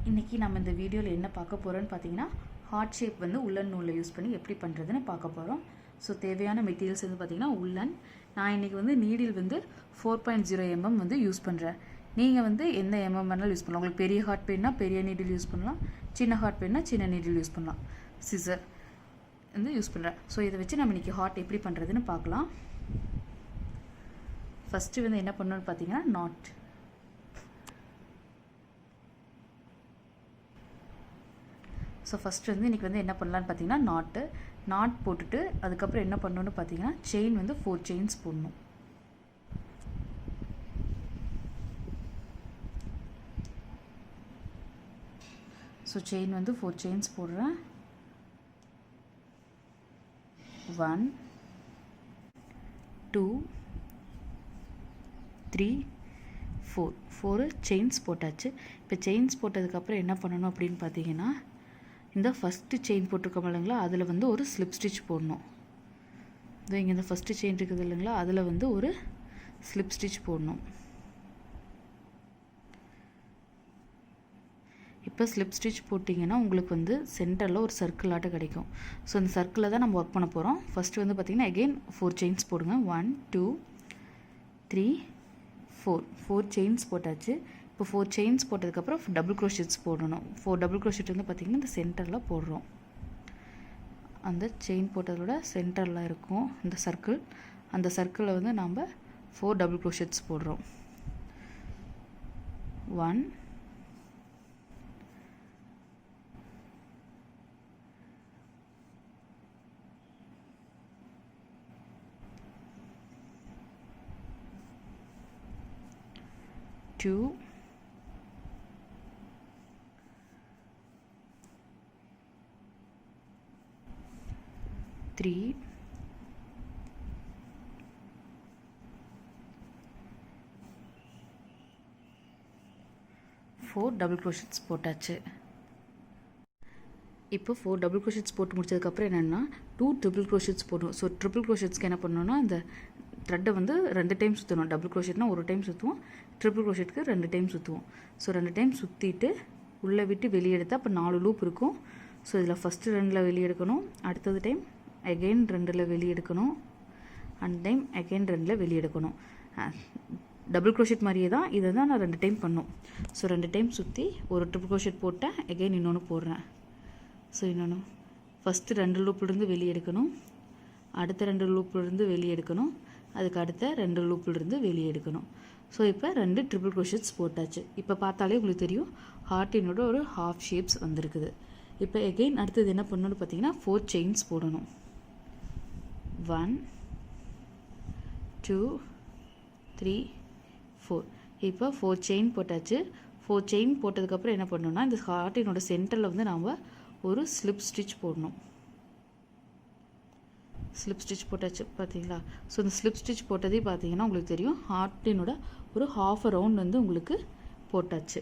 இன்றைக்கி நம்ம இந்த வீடியோவில் என்ன பார்க்க போகிறோன்னு பார்த்தீங்கன்னா ஹார்ட் ஷேப் வந்து உள்ளன் நூலில் யூஸ் பண்ணி எப்படி பண்ணுறதுன்னு பார்க்க போகிறோம். ஸோ தேவையான மெட்டீரியல்ஸ் வந்து பார்த்திங்கன்னா உள்ளன். நான் இன்றைக்கி வந்து நீடில் வந்து 4.0 mm வந்து யூஸ் பண்ணுறேன். நீங்கள் வந்து எந்த mm வேணாலும் யூஸ் பண்ணலாம். உங்களுக்கு பெரிய ஹார்ட் பெயின்னா பெரிய நீடில் யூஸ் பண்ணலாம், சின்ன ஹார்ட் பெயின்னா சின்ன நீடில் யூஸ் பண்ணலாம். சிசர் வந்து யூஸ் பண்ணுறேன். ஸோ இதை வச்சு நம்ம இன்றைக்கி ஹார்ட் எப்படி பண்ணுறதுன்னு பார்க்கலாம். ஃபஸ்ட்டு வந்து என்ன பண்ணணும்னு பார்த்தீங்கன்னா நாட். ஸோ ஃபஸ்ட்டு வந்து இன்றைக்கி வந்து என்ன பண்ணலான்னு பார்த்தீங்கன்னா நாட் போட்டுட்டு அதுக்கப்புறம் என்ன பண்ணணுன்னு பார்த்தீங்கன்னா செயின் வந்து 4 செயின்ஸ் போடணும். ஸோ செயின் வந்து 4 செயின்ஸ் போடுறேன். 1 2 3 4 செயின்ஸ் போட்டாச்சு. இப்போ செயின்ஸ் போட்டதுக்கப்புறம் என்ன பண்ணணும் அப்படின்னு பார்த்தீங்கன்னா இந்த ஃபஸ்ட்டு செயின் போட்டிருக்கோம் இல்லைங்களா, அதில் வந்து ஒரு ஸ்லிப் ஸ்டிச் போடணும். இதோ இங்கே இந்த ஃபஸ்ட்டு செயின் இருக்குது இல்லைங்களா, அதில் வந்து ஒரு ஸ்லிப் ஸ்டிச் போடணும். இப்போ ஸ்லிப் ஸ்டிச் போட்டிங்கன்னா உங்களுக்கு வந்து சென்டரில் ஒரு சர்க்கிள் ஆட்ட கிடைக்கும். ஸோ அந்த சர்க்கிளில் தான் நம்ம ஒர்க் பண்ண போகிறோம். ஃபஸ்ட்டு வந்து பார்த்திங்கன்னா அகெயின் 4 செயின்ஸ் போடுங்க. 1 2 3 4 செயின்ஸ் போட்டாச்சு. இப்போ 4 செயின்ஸ் போட்டதுக்கப்புறம் டபுள் க்ரோஷெட்ஸ் போடணும். 4 டபுள் க்ரோஷெட் வந்து பார்த்திங்கன்னா இந்த சென்டரில் போடுறோம். அந்த செயின் போட்டதோட சென்டரில் இருக்கும் இந்த சர்க்கிள். அந்த சர்க்கிளில் வந்து நாம் 4 டபுள் க்ரோஷெட்ஸ் போடுறோம். 1 2 3 4 டபுள் க்ரோஷெட்ஸ் போட்டாச்சு. இப்போ 4 டபுள் க்ரோஷெட்ஸ் போட்டு முடிச்சதுக்கப்புறம் என்னென்னா 2 ட்ரிபிள் க்ரோஷெட்ஸ் போடணும். ஸோ ட்ரிபிள் க்ரோஷெட்ஸ்க்கு என்ன பண்ணணும்னா இந்த த்ரெட்டை வந்து 2 டைம் சுற்றணும். டபுள் க்ரோஷெட்னா ஒரு டைம் சுற்றுவோம், ட்ரிபிள் க்ரோஷெட்க்கு 2 டைம் சுற்றுவோம். ஸோ 2 டைம் சுற்றிட்டு உள்ளே விட்டு வெளியே எடுத்தால் அப்போ 4 லூப் இருக்கும். ஸோ இதில் ஃபஸ்ட்டு 2 வெளியே எடுக்கணும், அடுத்தது டைம் அகெயின் 2 வெளியே எடுக்கணும், அண்ட் டைம் அகெயின் 2 வெளியே எடுக்கணும். டபுள் க்ரோஷெட் மாதிரியே தான் இதை தான் நான் 2 டைம் பண்ணோம். ஸோ 2 டைம் சுற்றி ஒரு ட்ரிபிள் க்ரோஷெட் போட்டேன், அகெயின் இன்னொன்று போடுறேன். ஸோ இன்னொன்று ஃபஸ்ட்டு 2 லூப்லேருந்து வெளியே எடுக்கணும், அடுத்த 2 லூப்லேருந்து வெளியே எடுக்கணும், அதுக்கு அடுத்த 2 லூப்லேருந்து வெளியே எடுக்கணும். ஸோ இப்போ 2 ட்ரிபிள் க்ரோஷெட்ஸ் போட்டாச்சு. இப்போ பார்த்தாலே உங்களுக்கு தெரியும் ஹார்ட்டினோட ஒரு ஹாஃப் ஷேப்ஸ் வந்திருக்குது. இப்போ எகெயின் அடுத்தது என்ன பண்ணணும்னு பார்த்தீங்கன்னா 4 செயின்ஸ் போடணும். 1 2 3 4. இப்போ 4 செயின் போட்டாச்சு. 4 செயின் போட்டதுக்கப்புறம் என்ன பண்ணணும்னா இந்த ஹார்ட்டினோட சென்டரில் வந்து நாம் ஒரு ஸ்லிப் ஸ்டிச் போடணும். ஸ்லிப் ஸ்டிச் போட்டாச்சு பார்த்தீங்களா. ஸோ இந்த ஸ்லிப் ஸ்டிச் போட்டதே பார்த்தீங்கன்னா உங்களுக்கு தெரியும் ஹார்ட்டினோட ஒரு ஹாஃப் ரவுண்ட் வந்து உங்களுக்கு போட்டாச்சு.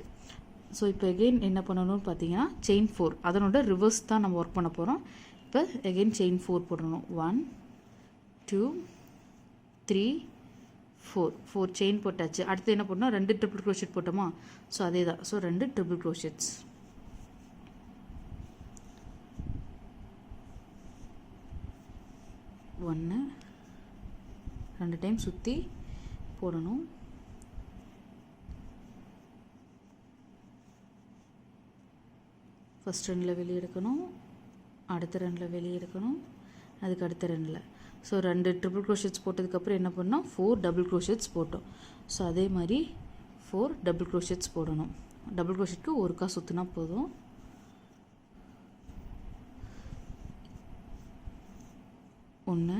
ஸோ இப்போ எகெயின் என்ன பண்ணணும்னு பார்த்தீங்கன்னா செயின் 4 அதனோட ரிவர்ஸ் தான் நம்ம ஒர்க் பண்ண போகிறோம். இப்போ எகெயின் செயின் 4 போடணும். 1 2 3 4 செயின் போட்டாச்சு. அடுத்து என்ன பண்ணோம் 2 ட்ரிபிள் க்ரோஷெட் போட்டோமா. ஸோ அதே தான். So 2 triple crochets. 1 2 டைம் சுற்றி போடணும். ஃபஸ்ட் 2 வெளியே எடுக்கணும், அடுத்த 2 வெளியே எடுக்கணும், அதுக்கு அடுத்த 2. ஸோ 2 ட்ரிபிள் க்ரோஷெட்ஸ் போட்டதுக்கப்புறம் என்ன பண்ணோம் 4 டபுள் க்ரோஷெட்ஸ் போட்டோம். ஸோ அதே மாதிரி 4 டபுள் க்ரோஷெட்ஸ் போடணும். டபுள் க்ரோஷெட்க்கு ஒருக்கா சுற்றினா போதும். ஒன்று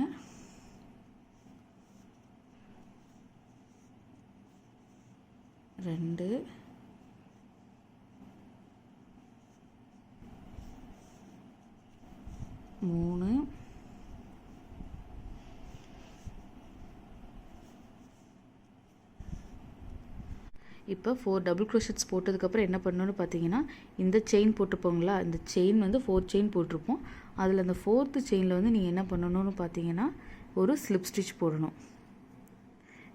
2 3 இப்போ 4 டபுள் க்ரோஷெட்ஸ் போட்டதுக்கப்புறம் என்ன பண்ணணும்னு பார்த்தீங்கன்னா இந்த செயின் போட்டிருப்போங்களா, இந்த செயின் வந்து 4 செயின் போட்டிருப்போம். அதில் அந்த 4th செயினில் வந்து நீங்கள் என்ன பண்ணணும்னு பார்த்தீங்கன்னா ஒரு ஸ்லிப் ஸ்டிச் போடணும்.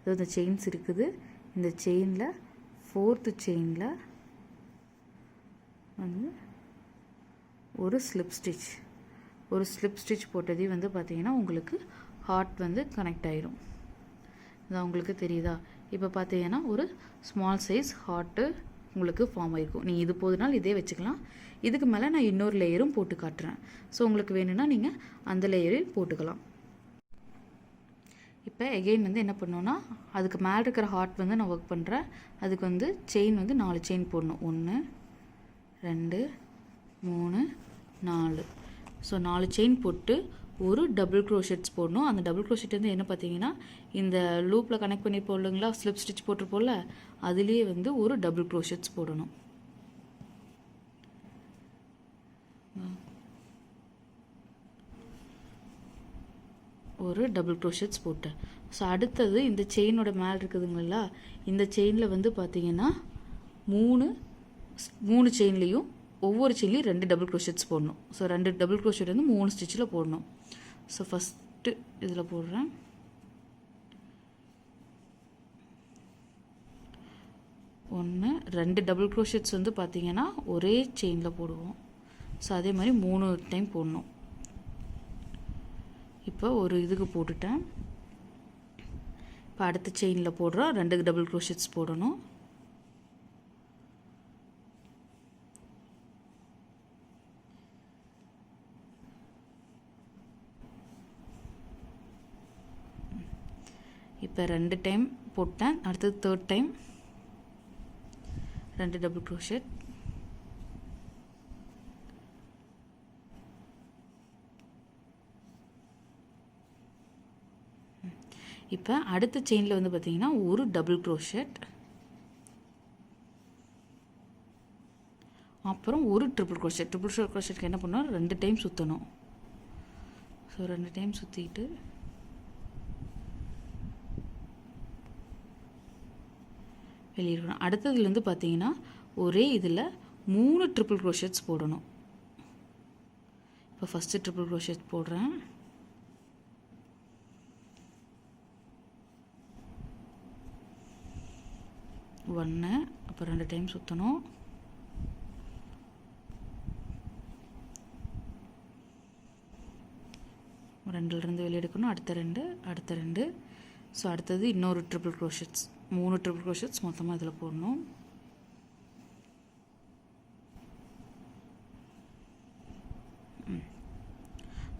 இந்த செயின்ஸ் இருக்குது, இந்த செயினில் 4th செயினில் வந்து ஒரு ஸ்லிப் ஸ்டிச் போட்டதே வந்து பார்த்திங்கன்னா உங்களுக்கு ஹார்ட் வந்து கனெக்ட் ஆயிரும். இது உங்களுக்கு தெரியுதா? இப்போ பார்த்தீங்கன்னா ஒரு ஸ்மால் சைஸ் ஹார்ட்டு உங்களுக்கு ஃபார்ம் ஆகிருக்கும். நீங்கள் இது போதுனாலும் இதே வச்சுக்கலாம். இதுக்கு மேலே நான் இன்னொரு லேயரும் போட்டு காட்டுறேன். ஸோ உங்களுக்கு வேணும்னா நீங்கள் அந்த லேயரையும் போட்டுக்கலாம். இப்போ எகெயின் வந்து என்ன பண்ணோன்னா அதுக்கு மேலே இருக்கிற ஹார்ட் வந்து நான் ஒர்க் பண்ணுறேன். அதுக்கு வந்து செயின் வந்து 4 செயின் போடணும். 1 2 3 4. ஸோ 4 செயின் போட்டு ஒரு டபுள் க்ரோஷெட்ஸ் போடணும். அந்த டபுள் க்ரோஷெட் வந்து என்ன பார்த்தீங்கன்னா இந்த லூப்பில் கனெக்ட் பண்ணி போடலுங்களா, ஸ்லிப் ஸ்டிச் போட்டிருப்போம்ல, அதுலேயே வந்து ஒரு டபுள் க்ரோஷெட்ஸ் போடணும். ஒரு டபுள் க்ரோஷெட்ஸ் போட்டேன். ஸோ அடுத்தது இந்த செயினோட மேலே இருக்குதுங்களா, இந்த செயினில் வந்து பார்த்தீங்கன்னா மூணு செயின்லேயும் ஒவ்வொரு செயின்லேயும் 2 டபுள் க்ரோஷெட்ஸ் போடணும். ஸோ 2 டபுள் க்ரோஷெட் வந்து 3 ஸ்டிச்சில் போடணும். ஸோ ஃபஸ்ட்டு இதில் போடுறேன். 1 2 டபுள் க்ரோஷெட்ஸ் வந்து பார்த்தீங்கன்னா ஒரே செயினில் போடுவோம். ஸோ அதே மாதிரி 3 டைம் போடணும். இப்போ ஒரு இதுக்கு போட்டுட்டேன். இப்போ அடுத்த செயினில் போடுறோம். 2 டபுள் க்ரோஷெட்ஸ் போடணும். இப்போ 2 டைம் போட்டேன். அடுத்தது 3rd டைம் 2 டபுள் க்ரோஷெட். இப்போ அடுத்த செயினில் வந்து பார்த்தீங்கன்னா ஒரு டபுள் க்ரோஷெட், அப்புறம் ஒரு ட்ரிபிள் க்ரோஷெட். ட்ரிபிள் க்ரோஷெட்க்கு என்ன பண்ணணும், 2 டைம் சுற்றணும். ஸோ 2 டைம் சுற்றிட்டு வெளியிடணும். அடுத்ததுல வந்து பார்த்தீங்கன்னா ஒரே இதில் 3 ட்ரிபிள் க்ரோஷெட்ஸ் போடணும். இப்போ ஃபஸ்ட்டு ட்ரிபிள் க்ரோஷெட் போடுறேன். ஒன்று, அப்புறம் 2 டைம் சுற்றணும். ரெண்டுலேருந்து வெளியே எடுக்கணும். அடுத்த ரெண்டு. ஸோ அடுத்தது இன்னொரு ட்ரிபிள் க்ரோஷெட்ஸ், 3 ட்ரிபிள் க்ரோஷெட்ஸ் மொத்தமாக இதில் போடணும்.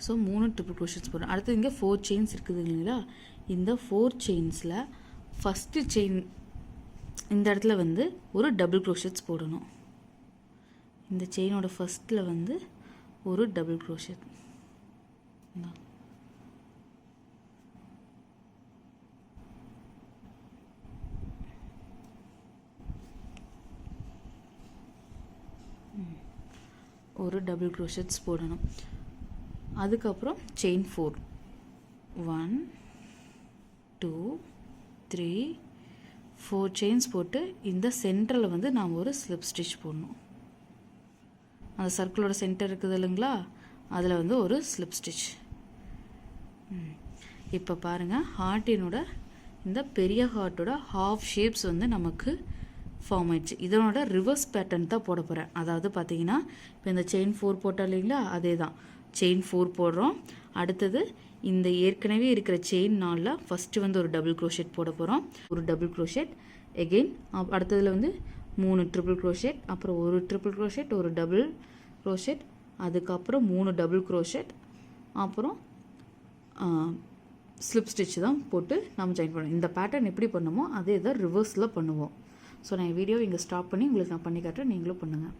ஸோ 3 ட்ரிபிள் க்ரோஷெட்ஸ் போடணும். அடுத்தது இங்கே 4 செயின்ஸ் இருக்குது இல்லைங்களா, இந்த 4 செயின்ஸில் ஃபஸ்ட்டு செயின் இந்த இடத்துல வந்து ஒரு டபுள் க்ரோஷெட்ஸ் போடணும். இந்த செயினோட ஃபஸ்ட்டில் வந்து ஒரு டபுள் க்ரோஷெட். ஒரு டபுள் க்ரோஷெட்ஸ் போடணும். அதுக்கப்புறம் செயின் 4, 1 2 3 4 செயின்ஸ் போட்டு இந்த சென்டரில் வந்து நாம் ஒரு ஸ்லிப் ஸ்டிச் போடணும். அந்த சர்க்கிளோட சென்டர் இருக்குது இல்லைங்களா, அதில் வந்து ஒரு ஸ்லிப் ஸ்டிச். இப்போ பாருங்கள், ஹார்ட்டினோட இந்த பெரிய ஹார்ட்டோட ஹாஃப் ஷேப்ஸ் வந்து நமக்கு ஃபார்ம் ஆயிடுச்சு. இதனோட ரிவர்ஸ் பேட்டர்ன் தான் போட போகிறேன். அதாவது பார்த்தீங்கன்னா இப்போ இந்த செயின் 4 போட்டோம் இல்லைங்களா, அதே தான் செயின் 4 போடுறோம். அடுத்தது இந்த ஏற்கனவே இருக்கிற செயின் 4ல் ஃபஸ்ட்டு வந்து ஒரு டபுள் க்ரோஷெட் போட போகிறோம். ஒரு டபுள் க்ரோஷெட், எகெயின் அடுத்ததில் வந்து 3 ட்ரிபிள் க்ரோஷெட், அப்புறம் ஒரு ட்ரிபிள் க்ரோஷெட், ஒரு டபுள் க்ரோஷெட், அதுக்கப்புறம் 3 டபுள் க்ரோஷெட், அப்புறம் ஸ்லிப் ஸ்டிச் தான் போட்டு நம்ம ஜாயின் பண்ணுவோம். இந்த பேட்டர்ன் எப்படி பண்ணுமோ அதே தான் ரிவர்ஸில் பண்ணுவோம். ஸோ நான் வீடியோ இங்கே ஸ்டாப் பண்ணி உங்களுக்கு நான் பண்ணி காட்டுறேன், நீங்களும் பண்ணுங்கள்.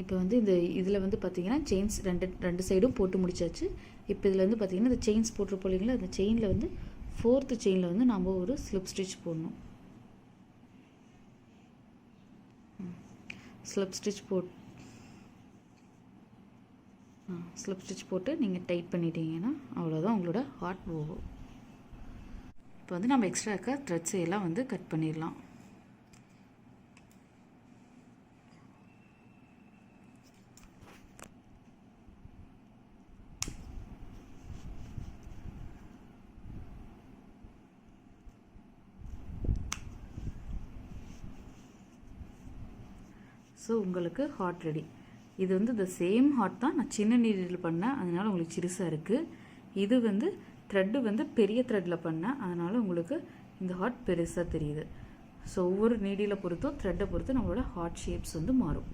இப்போ வந்து இந்த இதில் வந்து பார்த்திங்கன்னா செயின்ஸ் ரெண்டு சைடும் போட்டு முடிச்சாச்சு. இப்போ இதில் வந்து பார்த்திங்கன்னா இந்த செயின்ஸ் போட்டிருப்போம் இல்லைங்களா, அந்த செயினில் வந்து 4th செயினில் வந்து நாம் ஒரு ஸ்லிப் ஸ்டிச் போடணும். ஸ்லிப் ஸ்டிச் போட்டு நீங்கள் டைட் பண்ணிட்டீங்கன்னா அவ்வளோதான், உங்களோட ஹார்ட் போகும். இப்போ வந்து நம்ம எக்ஸ்ட்ரா இருக்க த்ரெட்ஸ் எல்லாம் வந்து கட் பண்ணிடலாம். ஸோ உங்களுக்கு ஹார்ட் ரெடி. இது வந்து இந்த சேம் ஹார்ட் தான் நான் சின்ன நீடில் பண்ணேன், அதனால் உங்களுக்கு சிறுசாக இருக்குது. இது வந்து த்ரெட்டு வந்து பெரிய த்ரெட்டில் பண்ணேன், அதனால் உங்களுக்கு இந்த ஹார்ட் பெருசாக தெரியுது. ஸோ ஒவ்வொரு நீடியில் பொறுத்தும் த்ரெட்டை பொறுத்து நம்மளோட ஹார்ட் ஷேப்ஸ் வந்து மாறும்.